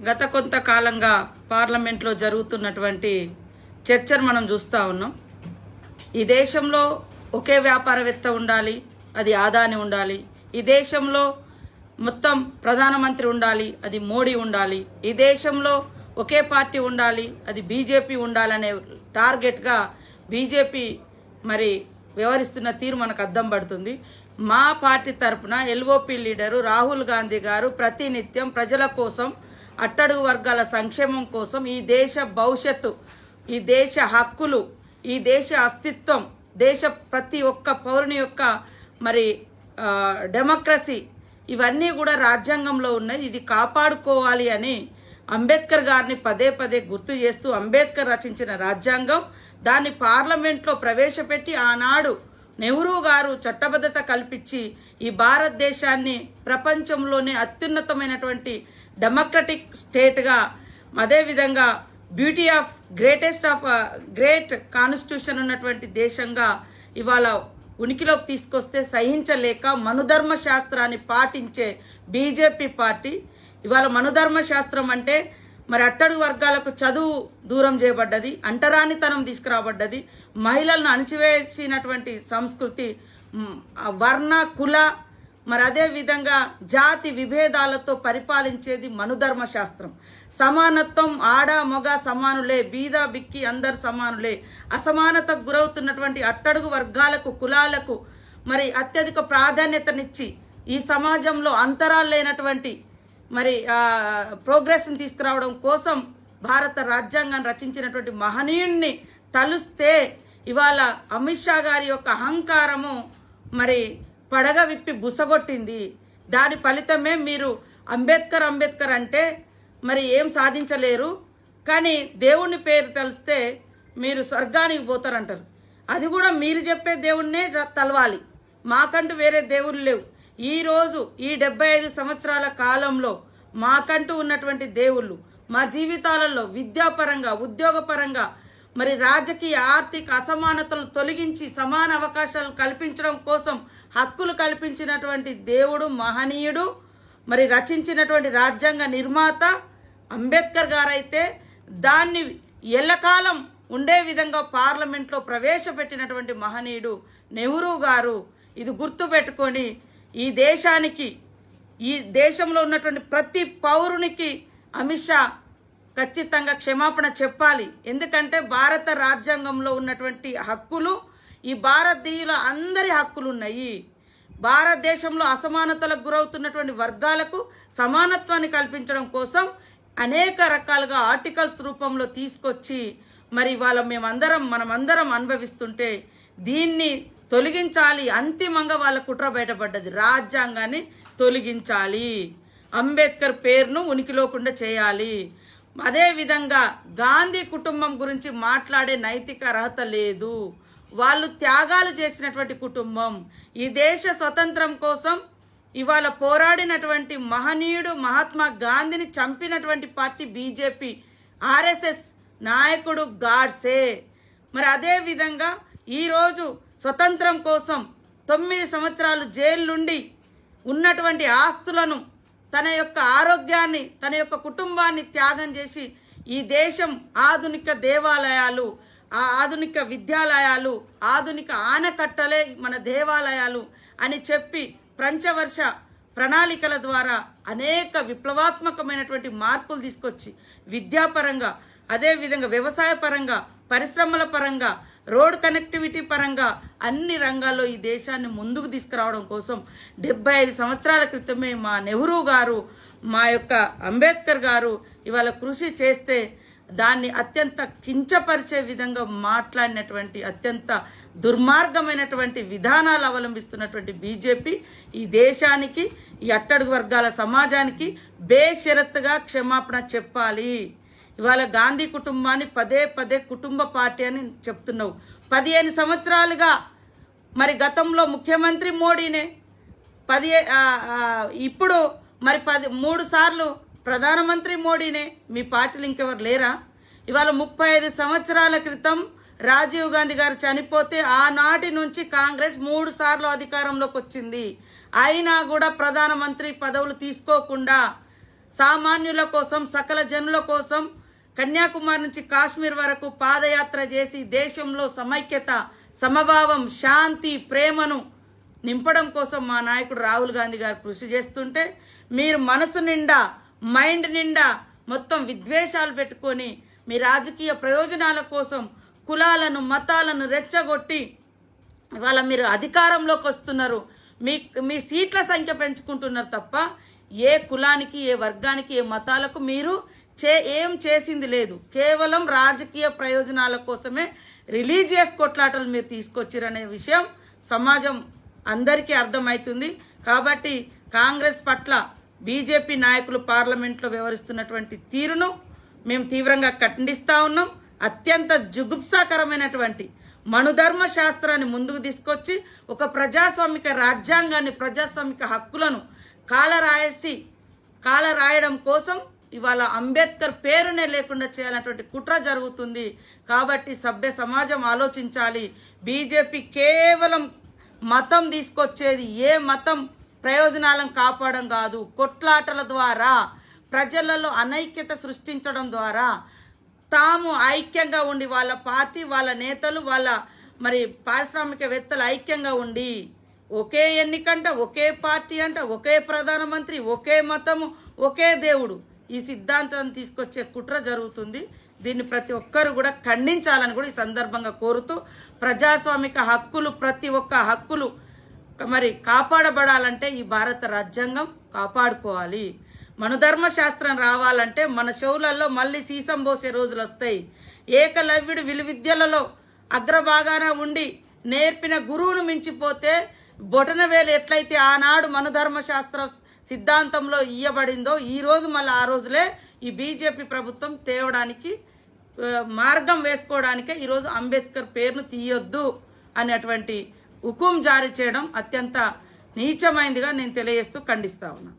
గత కొంతకాలంగా పార్లమెంట్లో జరుగుతున్నటువంటి చర్చను మనం చూస్తూ ఉన్నాం. ఈ దేశంలో ఒకే వ్యాపారవేత్త ఉండాలి, అది అదాని ఉండాలి. ఈ దేశంలో మొత్తం ప్రధానమంత్రి ఉండాలి, అది మోడీ ఉండాలి. ఈ దేశంలో ఒకే పార్టీ ఉండాలి, అది బీజేపీ ఉండాలనే టార్గెట్గా బీజేపీ మరి వ్యవహరిస్తున్న తీరు మనకు అద్దం పడుతుంది. మా పార్టీ తరఫున ఎల్ఓపి లీడరు రాహుల్ గాంధీ గారు ప్రతినిత్యం ప్రజల కోసం, అట్టడుగు వర్గాల సంక్షేమం కోసం, ఈ దేశ భవిష్యత్తు, ఈ దేశ హక్కులు, ఈ దేశ అస్తిత్వం, దేశ ప్రతి ఒక్క పౌరుని యొక్క మరి డెమోక్రసీ ఇవన్నీ కూడా రాజ్యాంగంలో ఉన్నాయి. ఇది కాపాడుకోవాలి అని అంబేద్కర్ గారిని పదే పదే గుర్తు చేస్తూ, అంబేద్కర్ రచించిన రాజ్యాంగం దాన్ని పార్లమెంట్లో ప్రవేశపెట్టి ఆనాడు నెహ్రూ గారు చట్టబద్ధత కల్పించి ఈ భారతదేశాన్ని ప్రపంచంలోనే అత్యున్నతమైనటువంటి డెమోక్రటిక్ స్టేట్గా, అదేవిధంగా బ్యూటీ ఆఫ్ గ్రేట్ కాన్స్టిట్యూషన్ ఉన్నటువంటి దేశంగా ఇవాళ ఉనికిలోకి తీసుకొస్తే సహించలేక మనుధర్మ శాస్త్రాన్ని పాటించే బీజేపీ పార్టీ ఇవాళ మనుధర్మ శాస్త్రం అంటే మరి అట్టడుగు వర్గాలకు చదువు దూరం చేయబడ్డది, అంటరానితనం తీసుకురాబడ్డది, మహిళలను అణచివేసినటువంటి సంస్కృతి, వర్ణ కుల మరి అదే విధంగా జాతి విభేదాలతో పరిపాలించేది మనుధర్మ శాస్త్రం. సమానత్వం, ఆడ మగ సమానులే, బీద బిక్కి అందరు సమానులే, అసమానతకు గురవుతున్నటువంటి అట్టడుగు వర్గాలకు, కులాలకు మరి అత్యధిక ప్రాధాన్యతనిచ్చి ఈ సమాజంలో అంతరాలు లేనటువంటి మరి ప్రోగ్రెస్ని తీసుకురావడం కోసం భారత రాజ్యాంగాన్ని రచించినటువంటి మహనీయుణ్ణి తలుస్తే ఇవాళ అమిత్ షా గారి యొక్క అహంకారము మరి పడగ విప్పి బుసగొట్టింది. దాని ఫలితమే మీరు అంబేద్కర్ అంటే మరి ఏం సాధించలేరు, కానీ దేవుని పేరు తెలిస్తే మీరు స్వర్గానికి పోతారంటారు. అది కూడా మీరు చెప్పే దేవుణ్ణే తలవాలి, మాకంటూ వేరే దేవుళ్ళు లేవు. ఈరోజు ఈ 75 సంవత్సరాల కాలంలో మాకంటూ ఉన్నటువంటి దేవుళ్ళు మా జీవితాలలో విద్యాపరంగా, ఉద్యోగపరంగా మరి రాజకీయ ఆర్థిక అసమానతలు తొలగించి సమాన అవకాశాలు కల్పించడం కోసం హక్కులు కల్పించినటువంటి దేవుడు, మహనీయుడు, మరి రచించినటువంటి రాజ్యాంగ నిర్మాత అంబేద్కర్ గారైతే దాన్ని ఎల్లకాలం ఉండే విధంగా పార్లమెంట్లో ప్రవేశపెట్టినటువంటి మహనీయుడు నెహ్రూ గారు. ఇది గుర్తుపెట్టుకొని ఈ దేశానికి, ఈ దేశంలో ఉన్నటువంటి ప్రతి పౌరునికి అమిత్ షా ఖచ్చితంగా క్షమాపణ చెప్పాలి. ఎందుకంటే భారత రాజ్యాంగంలో ఉన్నటువంటి హక్కులు ఈ భారతీయుల అందరి హక్కులు ఉన్నాయి. భారతదేశంలో అసమానతలకు గురవుతున్నటువంటి వర్గాలకు సమానత్వాన్ని కల్పించడం కోసం అనేక రకాలుగా ఆర్టికల్స్ రూపంలో తీసుకొచ్చి మరి ఇవాళ మనమందరం అనుభవిస్తుంటే దీన్ని తొలగించాలి. అంతిమంగా వాళ్ళ కుట్ర బయటపడ్డది, రాజ్యాంగాన్ని తొలగించాలి, అంబేద్కర్ పేరును ఉనికిలోకుండా చేయాలి. అదేవిధంగా గాంధీ కుటుంబం గురించి మాట్లాడే నైతిక అర్హత లేదు. వాళ్ళు త్యాగాలు చేసినటువంటి కుటుంబం. ఈ దేశ స్వతంత్రం కోసం ఇవాళ పోరాడినటువంటి మహనీయుడు మహాత్మా గాంధీని చంపినటువంటి పార్టీ బీజేపీ. ఆర్ఎస్ఎస్ నాయకుడు గాడ్సే. మరి అదేవిధంగా ఈరోజు స్వతంత్రం కోసం 9 సంవత్సరాలు జైలుండి ఉన్నటువంటి ఆస్తులను, తన యొక్క ఆరోగ్యాన్ని, తన యొక్క కుటుంబాన్ని త్యాగం చేసి ఈ దేశం ఆధునిక దేవాలయాలు, ఆధునిక విద్యాలయాలు, ఆధునిక ఆనకట్టలే మన దేవాలయాలు అని చెప్పి పంచవర్ష ప్రణాళికల ద్వారా అనేక విప్లవాత్మకమైనటువంటి మార్పులు తీసుకొచ్చి విద్యాపరంగా, అదేవిధంగా వ్యవసాయ పరంగా, పరిశ్రమల పరంగా, రోడ్ కనెక్టివిటీ పరంగా అన్ని రంగాల్లో ఈ దేశాన్ని ముందుకు తీసుకురావడం కోసం 75 సంవత్సరాల క్రితమే మా నెహ్రూ గారు, మా యొక్క అంబేద్కర్ గారు ఇవాళ కృషి చేస్తే దాన్ని అత్యంత కించపరిచే విధంగా మాట్లాడినటువంటి, అత్యంత దుర్మార్గమైనటువంటి విధానాలు అవలంబిస్తున్నటువంటి బీజేపీ ఈ దేశానికి, ఈ అట్టడుగు వర్గాల సమాజానికి బేషరత్తుగా క్షమాపణ చెప్పాలి. ఇవాళ గాంధీ కుటుంబాన్ని పదే పదే కుటుంబ పార్టీ అని చెప్తున్నావు. 15 సంవత్సరాలుగా మరి గతంలో ముఖ్యమంత్రి మోడీనే, ఇప్పుడు మరి 3 సార్లు ప్రధానమంత్రి మోడీనే. మీ పార్టీలు ఇంకెవరు లేరా? ఇవాళ 35 సంవత్సరాల క్రితం రాజీవ్ గాంధీ గారు చనిపోతే ఆనాటి నుంచి కాంగ్రెస్ 3 సార్లు అధికారంలోకి వచ్చింది. అయినా కూడా ప్రధానమంత్రి పదవులు తీసుకోకుండా సామాన్యుల కోసం, సకల జనుల కోసం కన్యాకుమారి నుంచి కాశ్మీర్ వరకు పాదయాత్ర చేసి దేశంలో సమైక్యత, సమభావం, శాంతి, ప్రేమను నింపడం కోసం మా నాయకుడు రాహుల్ గాంధీ గారు కృషి చేస్తుంటే మీరు మనసు నిండా, మైండ్ నిండా మొత్తం విద్వేషాలు పెట్టుకొని మీ రాజకీయ ప్రయోజనాల కోసం కులాలను, మతాలను రెచ్చగొట్టి ఇవాళ మీరు అధికారంలోకి వస్తున్నారు. మీ సీట్ల సంఖ్య పెంచుకుంటున్నారు తప్ప ఏ కులానికి, ఏ వర్గానికి, ఏ మతాలకు మీరు ఏం చేసింది లేదు. కేవలం రాజకీయ ప్రయోజనాల కోసమే రిలీజియస్ కొట్లాటలు మీరు తీసుకొచ్చిరనే విషయం సమాజం అందరికీ అర్థమవుతుంది. కాబట్టి కాంగ్రెస్ పట్ల బీజేపీ నాయకులు పార్లమెంట్లో వ్యవహరిస్తున్నటువంటి తీరును మేము తీవ్రంగా ఖండిస్తా ఉన్నాం. అత్యంత జుగుప్సాకరమైనటువంటి మనుధర్మ శాస్త్రాన్ని ముందుకు తీసుకొచ్చి ఒక ప్రజాస్వామిక రాజ్యాంగాన్ని, ప్రజాస్వామిక హక్కులను కాలరాయడం కోసం ఇవాళ అంబేద్కర్ పేరునే లేకుండా చేయాలన్నటువంటి కుట్ర జరుగుతుంది. కాబట్టి సభ్య సమాజం ఆలోచించాలి. బీజేపీ కేవలం మతం తీసుకొచ్చేది ఏ మతం ప్రయోజనాలను కాపాడడం కాదు, కొట్లాటల ద్వారా ప్రజలలో అనైక్యత సృష్టించడం ద్వారా తాము ఐక్యంగా ఉండి వాళ్ళ పార్టీ, వాళ్ళ నేతలు, వాళ్ళ పారిశ్రామికవేత్తలు ఐక్యంగా ఉండి ఒకే ఎన్నికంట, ఒకే పార్టీ అంట, ఒకే ప్రధానమంత్రి, ఒకే మతము, ఒకే దేవుడు, ఈ సిద్ధాంతాన్ని తీసుకొచ్చే కుట్ర జరుగుతుంది. దీన్ని ప్రతి ఒక్కరు కూడా ఖండించాలని కూడా ఈ సందర్భంగా కోరుతూ ప్రజాస్వామిక హక్కులు, ప్రతి ఒక్క హక్కులు కాపాడబడాలంటే ఈ భారత రాజ్యాంగం కాపాడుకోవాలి. మనుధర్మ శాస్త్రం రావాలంటే మన చెవులలో మళ్ళీ సీసం పోసే రోజులు వస్తాయి. ఏకలవ్యుడు విలువిద్యలలో అగ్రభాగాన ఉండి నేర్పిన గురువును మించిపోతే బొటనవేలు ఎట్లయితే ఆనాడు మనుధర్మ శాస్త్ర సిద్ధాంతంలో ఇయ్యబడిందో ఈ రోజు మళ్ళీ ఆ రోజులే ఈ బీజేపీ ప్రభుత్వం తేవడానికి మార్గం వేసుకోవడానికే ఈరోజు అంబేద్కర్ పేరును తీయొద్దు అనేటువంటి హుకుం జారీ చేయడం అత్యంత నీచమైందిగా నేను తెలియజేస్తూ ఖండిస్తా ఉన్నా.